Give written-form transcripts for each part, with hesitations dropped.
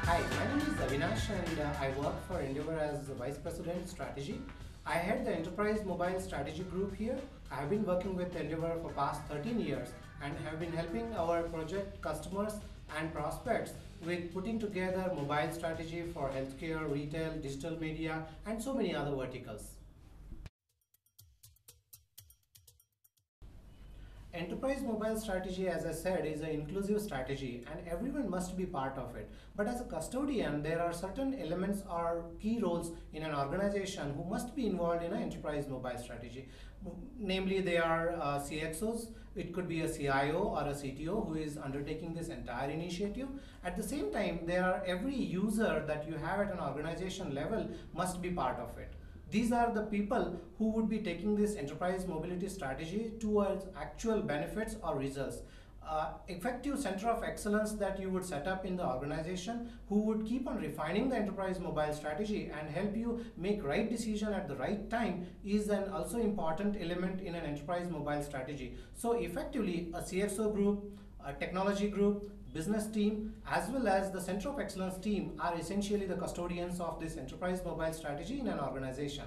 Hi, my name is Avinash and I work for Endeavor as the Vice President Strategy. I head the Enterprise Mobile Strategy Group here. I have been working with Endeavor for past 13 years and have been helping our project customers and prospects with putting together mobile strategy for healthcare, retail, digital media and so many other verticals. Enterprise mobile strategy, as I said, is an inclusive strategy and everyone must be part of it. But as a custodian, there are certain elements or key roles in an organization who must be involved in an enterprise mobile strategy. Namely, they are CXOs, it could be a CIO or a CTO who is undertaking this entire initiative. At the same time, there are every user that you have at an organization level must be part of it. These are the people who would be taking this enterprise mobility strategy towards actual benefits or results. Effective center of excellence that you would set up in the organization who would keep on refining the enterprise mobile strategy and help you make right decision at the right time is an also important element in an enterprise mobile strategy. So effectively a CXO group, a technology group, business team as well as the center of excellence team are essentially the custodians of this enterprise mobile strategy in an organization.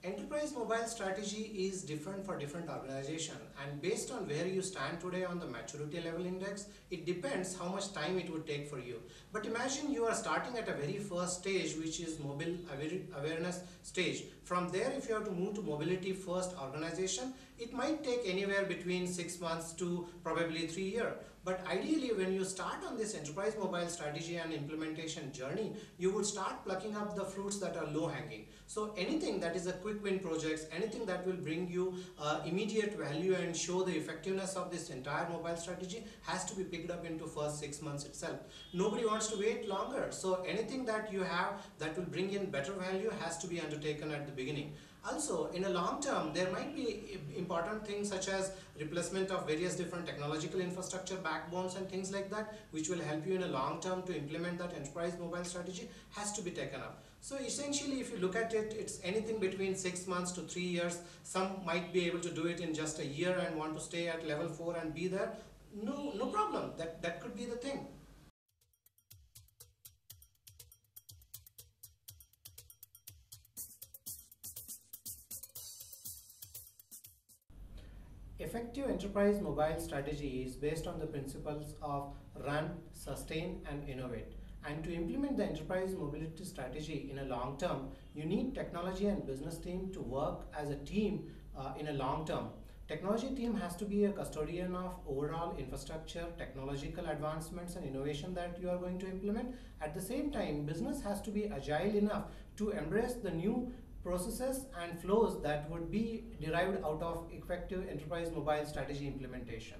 Enterprise mobile strategy is different for different organization and based on where you stand today on the maturity level index, it depends how much time it would take for you. But imagine you are starting at a very first stage, which is mobile awareness stage. From there, if you have to move to mobility first organization, it might take anywhere between 6 months to probably 3 years. But ideally, when you start on this enterprise mobile strategy and implementation journey, you would start plucking up the fruits that are low hanging. So anything that is a quick win projects, anything that will bring you immediate value and show the effectiveness of this entire mobile strategy has to be picked up into first 6 months itself. Nobody wants to wait longer. So anything that you have that will bring in better value has to be undertaken at the beginning. Also, in a long term, there might be important things such as replacement of various different technological infrastructure backbones and things like that, which will help you in a long term to implement that enterprise mobile strategy has to be taken up. So essentially, if you look at it, it's anything between 6 months to 3 years. Some might be able to do it in just a year and want to stay at level 4 and be there. No problem. That could be the thing. Effective enterprise mobile strategy is based on the principles of run, sustain and innovate. And to implement the enterprise mobility strategy in a long term, you need technology and business team to work as a team in a long term. Technology team has to be a custodian of overall infrastructure, technological advancements and innovation that you are going to implement. At the same time, business has to be agile enough to embrace the new processes and flows that would be derived out of effective enterprise mobile strategy implementation.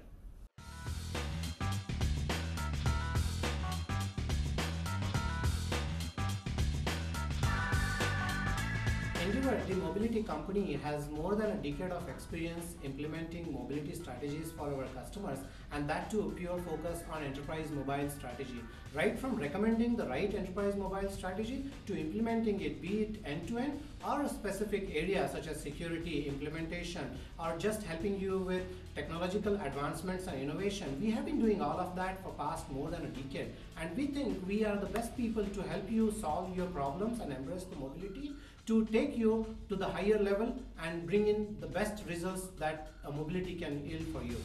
Endeavor, the mobility company, has more than a decade of experience implementing mobility strategies for our customers, and that too pure focus on enterprise mobile strategy. Right from recommending the right enterprise mobile strategy to implementing it, be it end-to-end or a specific area such as security, implementation, or just helping you with technological advancements and innovation. We have been doing all of that for past more than a decade, and we think we are the best people to help you solve your problems and embrace the mobility to take you to the higher level and bring in the best results that a mobility can yield for you.